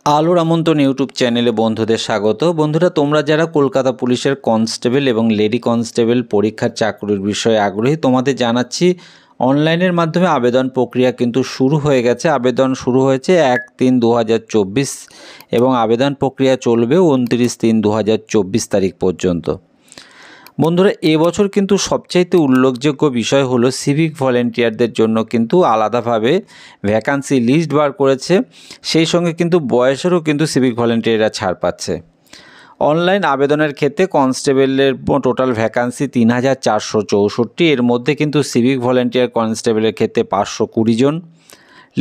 আলোর আমন্ত্রণ ইউটিউব চ্যানেলে বন্ধুদের স্বাগত। বন্ধুরা, তোমরা যারা কলকাতা পুলিশের কনস্টেবল এবং লেডি কনস্টেবল পরীক্ষার চাকরির বিষয়ে আগ্রহী, তোমাদের জানাচ্ছি অনলাইনের মাধ্যমে আবেদন প্রক্রিয়া কিন্তু শুরু হয়ে গেছে। আবেদন শুরু হয়েছে 1-3-2024 এবং আবেদন প্রক্রিয়া চলবে 29-3-2024 তারিখ পর্যন্ত। বন্ধুরা, এবছর কিন্তু সবচাইতে উল্লেখযোগ্য বিষয় হলো সিভিক ভলেন্টিয়ারদের জন্য কিন্তু আলাদাভাবে ভ্যাকান্সি লিস্ট বার করেছে। সেই সঙ্গে কিন্তু বয়সেরও কিন্তু সিভিক ভলেন্টিয়াররা ছাড় পাচ্ছে। অনলাইন আবেদনের ক্ষেত্রে কনস্টেবলের টোটাল ভ্যাকান্সি 3464, এর মধ্যে কিন্তু সিভিক ভলেন্টিয়ার কনস্টেবলের ক্ষেত্রে 520 জন,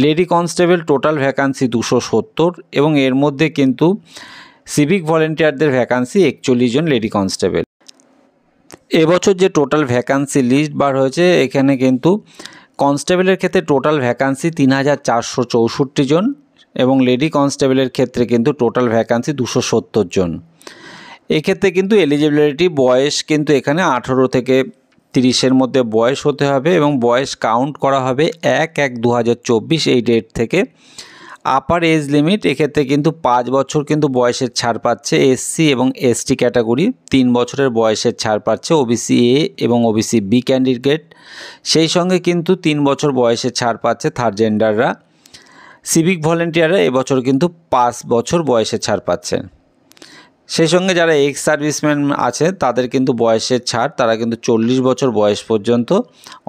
লেডি কনস্টেবল টোটাল ভ্যাকান্সি 270 এবং এর মধ্যে কিন্তু সিভিক ভলেন্টিয়ারদের ভ্যাকান্সি 41 জন লেডি কনস্টেবল। এবছর যে টোটাল ভ্যাকান্সি লিস্ট বার হয়েছে, এখানে কিন্তু কনস্টেবলের ক্ষেত্রে টোটাল ভ্যাকান্সি 3464 জন এবং লেডি কনস্টেবলের ক্ষেত্রে কিন্তু টোটাল ভ্যাকান্সি 270 জন। এক্ষেত্রে কিন্তু এলিজিবিলিটি বয়স কিন্তু এখানে 18 থেকে 30-এর মধ্যে বয়স হতে হবে এবং বয়স কাউন্ট করা হবে 1-1-2024 এই ডেট থেকে। আপার এজ লিমিট এক্ষেত্রে কিন্তু 5 বছর কিন্তু বয়সের ছাড় পাচ্ছে এসসি এবং এসটি ক্যাটাগরি, 3 বছরের বয়সের ছাড় পাচ্ছে ওবিসি এ এবং ওবিসি বি ক্যান্ডিডেট। সেই সঙ্গে কিন্তু 3 বছর বয়সের ছাড় পাচ্ছে থার্ড জেন্ডাররা। সিভিক ভলেন্টিয়াররা এবছর কিন্তু 5 বছর বয়সের ছাড় পাচ্ছেন। সেই সঙ্গে যারা এক্স সার্ভিসম্যান আছে তাদের কিন্তু বয়সের ছাড়, তারা কিন্তু 40 বছর বয়স পর্যন্ত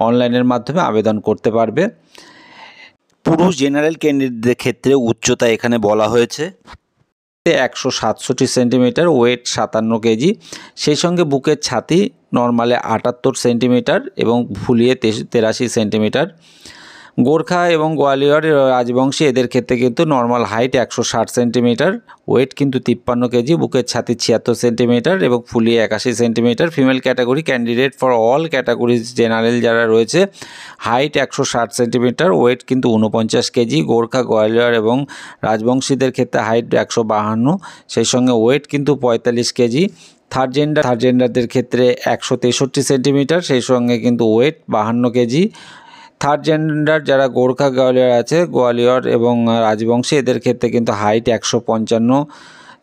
অনলাইনের মাধ্যমে আবেদন করতে পারবে। পুরুষ জেনারেল ক্যান্ডিডেটদের ক্ষেত্রে উচ্চতা এখানে বলা হয়েছে 167 সেন্টিমিটার, ওয়েট 57 কেজি। সেই সঙ্গে বুকের ছাতি নর্মালে 78 সেন্টিমিটার এবং ফুলিয়ে 83 সেন্টিমিটার। গোর্খা এবং গোয়ালিয়র রাজবংশী এদের ক্ষেত্রে কিন্তু নর্মাল হাইট 160 সেন্টিমিটার, ওয়েট কিন্তু 53 কেজি, বুকের ছাতি 76 সেন্টিমিটার এবং ফুলিয়ে 81 centimetre. Female category candidate for all categories general যারা রয়েছে, হাইট 160 সেন্টিমিটার, ওয়েট কিন্তু 49 কেজি। গোর্খা, গোয়ালিয়র এবং রাজবংশীদের ক্ষেত্রে হাইট 152, সেই সঙ্গে ওয়েট কিন্তু 45 কেজি। থার্ড জেন্ডারদের ক্ষেত্রে 163 সেন্টিমিটার, সেই সঙ্গে কিন্তু ওয়েট 52 কেজি। থার্ড জেন্ডার যারা গোর্খা, গোয়ালিয়র আছে, গোয়ালিয়র এবং রাজবংশী এদের ক্ষেত্রে কিন্তু হাইট 155,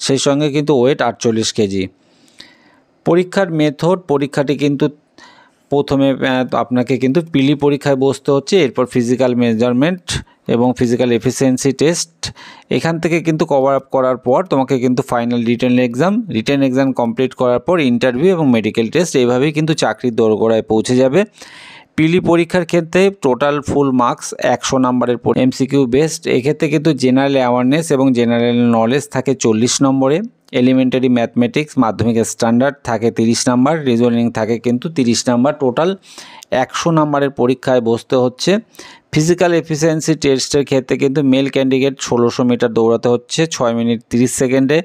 সেই সঙ্গে কিন্তু ওয়েট 48 কেজি। পরীক্ষার মেথড, পরীক্ষাটি কিন্তু প্রথমে আপনাকে কিন্তু পিলি পরীক্ষায় বসতে হচ্ছে, এরপর ফিজিক্যাল মেজারমেন্ট এবং ফিজিক্যাল এফিসিয়েন্সি টেস্ট। এখান থেকে কিন্তু কভার আপ করার পর তোমাকে কিন্তু ফাইনাল রিটেন এক্সাম কমপ্লিট করার পর ইন্টারভিউ এবং মেডিকেল টেস্ট, এইভাবেই কিন্তু চাকরির দোরগোড়ায় পৌঁছে যাবে। পিলি পরীক্ষার ক্ষেত্রে টোটাল ফুল মার্কস 100 নম্বরের পর এমসিকিউ বেসড। এক্ষেত্রে কিন্তু জেনারেল অ্যাওয়ারনেস এবং জেনারেল নলেজ থাকে 40 নম্বরে, এলিমেন্টারি ম্যাথমেটিক্স মাধ্যমিকের স্ট্যান্ডার্ড থাকে 30 নম্বর, রিজনিং থাকে কিন্তু 30 নম্বর। টোটাল 100 নম্বরের পরীক্ষায় বসতে হচ্ছে। ফিজিক্যাল এফিসিয়েন্সি টেস্টের ক্ষেত্রে কিন্তু মেল ক্যান্ডিডেট 1600 মিটার দৌড়াতে হচ্ছে 6 মিনিট 30 সেকেন্ডে,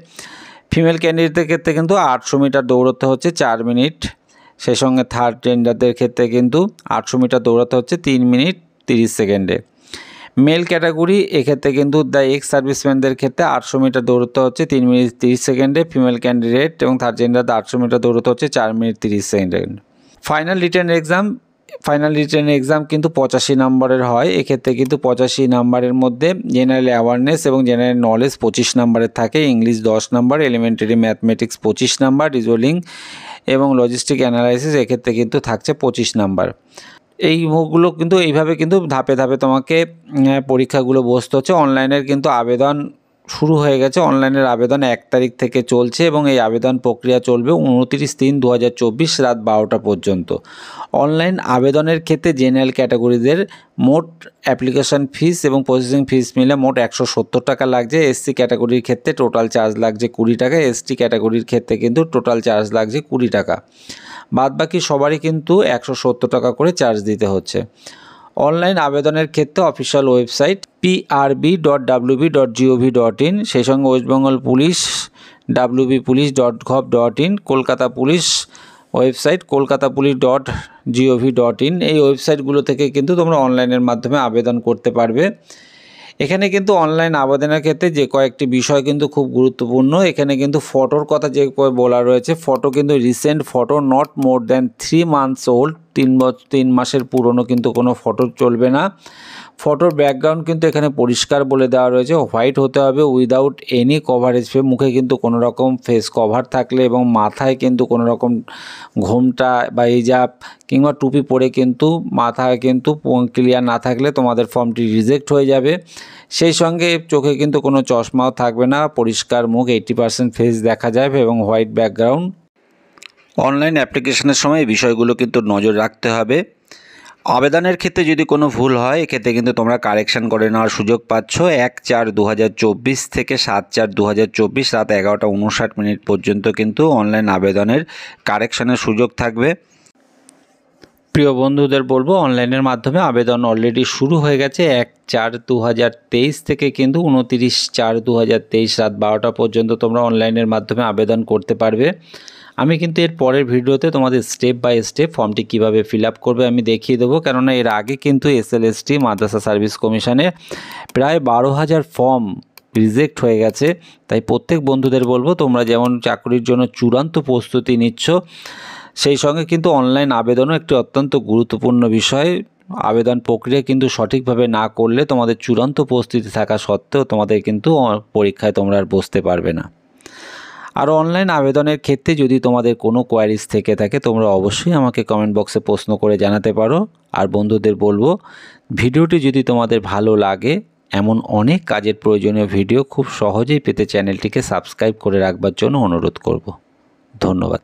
ফিমেল ক্যান্ডিডেটের ক্ষেত্রে কিন্তু 800 মিটার দৌড়াতে হচ্ছে 4 মিনিট, সেই সঙ্গে থার্ড জেন্ডারদের ক্ষেত্রে কিন্তু 800 মিটার দৌড়াতে হচ্ছে 3 মিনিট 30 সেকেন্ডে। মেল ক্যাটাগরি এক্ষেত্রে কিন্তু দ্য এক্স সার্ভিসম্যানদের ক্ষেত্রে 800 মিটার দৌড়াতে হচ্ছে 3 মিনিট 30 সেকেন্ডে, ফিমেল ক্যান্ডিডেট এবং থার্ড জেন্ডারদের 800 মিটার দৌড়াতে হচ্ছে 4 minute 30 second. Final written exam কিন্তু 85 নম্বরের হয়। এক্ষেত্রে কিন্তু 85 নম্বরের মধ্যে জেনারেল অ্যাওয়ারনেস এবং জেনারেল নলেজ 25 নম্বরের থাকে, ইংলিশ 10 নম্বর, এলিমেন্টারি ম্যাথমেটিক্স 25 নম্বর, রিজনিং এবং লজিস্টিক অ্যানালাইসিস এক্ষেত্রে কিন্তু থাকছে 25 নাম্বার। এইগুলো কিন্তু এইভাবে কিন্তু ধাপে ধাপে তোমাকে পরীক্ষাগুলো বসতে হচ্ছে। অনলাইনের কিন্তু আবেদন শুরু হয়ে গেছে, অনলাইনের আবেদন 1 তারিখ থেকে চলছে এবং এই আবেদন প্রক্রিয়া চলবে 29-3-2024 রাত 12টা পর্যন্ত। অনলাইন আবেদনের ক্ষেত্রে জেনারেল ক্যাটাগরিদের মোট অ্যাপ্লিকেশন ফিস এবং প্রসেসিং ফিস মিলে মোট 170 টাকা লাগছে। এসসি ক্যাটাগরির ক্ষেত্রে টোটাল চার্জ লাগছে 20 টাকা, এসটি ক্যাটাগরির ক্ষেত্রে কিন্তু টোটাল চার্জ লাগছে 20 টাকা। বাদবাকি সবারই কিন্তু 170 টাকা করে চার্জ দিতে হচ্ছে। অনলাইন আবেদনের ক্ষেত্রে অফিসিয়াল ওয়েবসাইট prb.wb.gov.in, সেই সঙ্গে West Bengal police wbpolice.gov.in, Kolkata police website kolkatapolice.gov.in, এই ওয়েবসাইটগুলো থেকে কিন্তু তোমরা অনলাইনের মাধ্যমে আবেদন করতে পারবে। এখানে কিন্তু অনলাইন আবেদনের ক্ষেত্রে যে কয়েকটি বিষয় কিন্তু খুব গুরুত্বপূর্ণ। এখানে কিন্তু ফটোর কথা যে বলা রয়েছে, ফটো কিন্তু recent photo, not more than 3 months old, 3 মাসের পুরনো কিন্তু কোনো ফটো চলবে না। ফটোর ব্যাকগ্রাউন্ড কিন্তু এখানে পরিষ্কার বলে দেওয়া রয়েছে, হোয়াইট হতে হবে উইদাউট এনি কভারেজ। মুখে কিন্তু কোনো রকম ফেস কভার থাকলে এবং মাথায় কিন্তু কোনো রকম ঘোমটা বা হিজাব কিংবা টুপি পরে কিন্তু মাথায় কিন্তু ক্লিয়ার না থাকলে তোমাদের ফর্মটি রিজেক্ট হয়ে যাবে। সেই সঙ্গে চোখে কিন্তু কোনো চশমাও থাকবে না, পরিষ্কার মুখ, 80% ফেস দেখা যাবে এবং হোয়াইট ব্যাকগ্রাউন্ড। অনলাইন অ্যাপ্লিকেশনের সময় এই বিষয়গুলো কিন্তু নজর রাখতে হবে। আবেদনের ক্ষেত্রে যদি কোনো ভুল হয় এক্ষেত্রে কিন্তু তোমরা কারেকশান করে নেওয়ার সুযোগ পাচ্ছ 1/4/2024 থেকে 7/4/2024 রাত 11:59 পর্যন্ত কিন্তু অনলাইন আবেদনের কারেকশানের সুযোগ থাকবে। প্রিয় বন্ধুদের বলবো, অনলাইনের মাধ্যমে আবেদন অলরেডি শুরু হয়ে গেছে 1/4/2023 থেকে কিন্তু 29/4/2023 রাত 12টা পর্যন্ত তোমরা অনলাইনের মাধ্যমে আবেদন করতে পারবে। আমি কিন্তু এর পরের ভিডিওতে তোমাদের স্টেপ বাই স্টেপ ফর্মটি কিভাবে ফিল আপ করবে আমি দেখিয়ে দেবো, কেননা এর আগে কিন্তু SLST মাদ্রাসা সার্ভিস কমিশনে প্রায় 12,000 ফর্ম রিজেক্ট হয়ে গেছে। তাই প্রত্যেক বন্ধুদের বলবো, তোমরা যেমন চাকরির জন্য চূড়ান্ত প্রস্তুতি নিচ্ছ, সেই সঙ্গে কিন্তু অনলাইন আবেদনও একটি অত্যন্ত গুরুত্বপূর্ণ বিষয়। আবেদন প্রক্রিয়া কিন্তু সঠিকভাবে না করলে তোমাদের চূড়ান্ত প্রস্তুতি থাকা সত্ত্বেও তোমাদের কিন্তু পরীক্ষায় তোমরা আর বসতে পারবে না। আর অনলাইন আবেদনের ক্ষেত্রে যদি তোমাদের কোনো কোয়ারিজ থেকে থাকে তোমরা অবশ্যই আমাকে কমেন্ট বক্সে প্রশ্ন করে জানাতে পারো। আর বন্ধুদের বলবো, ভিডিওটি যদি তোমাদের ভালো লাগে, এমন অনেক কাজের প্রয়োজনীয় ভিডিও খুব সহজেই পেতে চ্যানেলটিকে সাবস্ক্রাইব করে রাখবার জন্য অনুরোধ করব। ধন্যবাদ।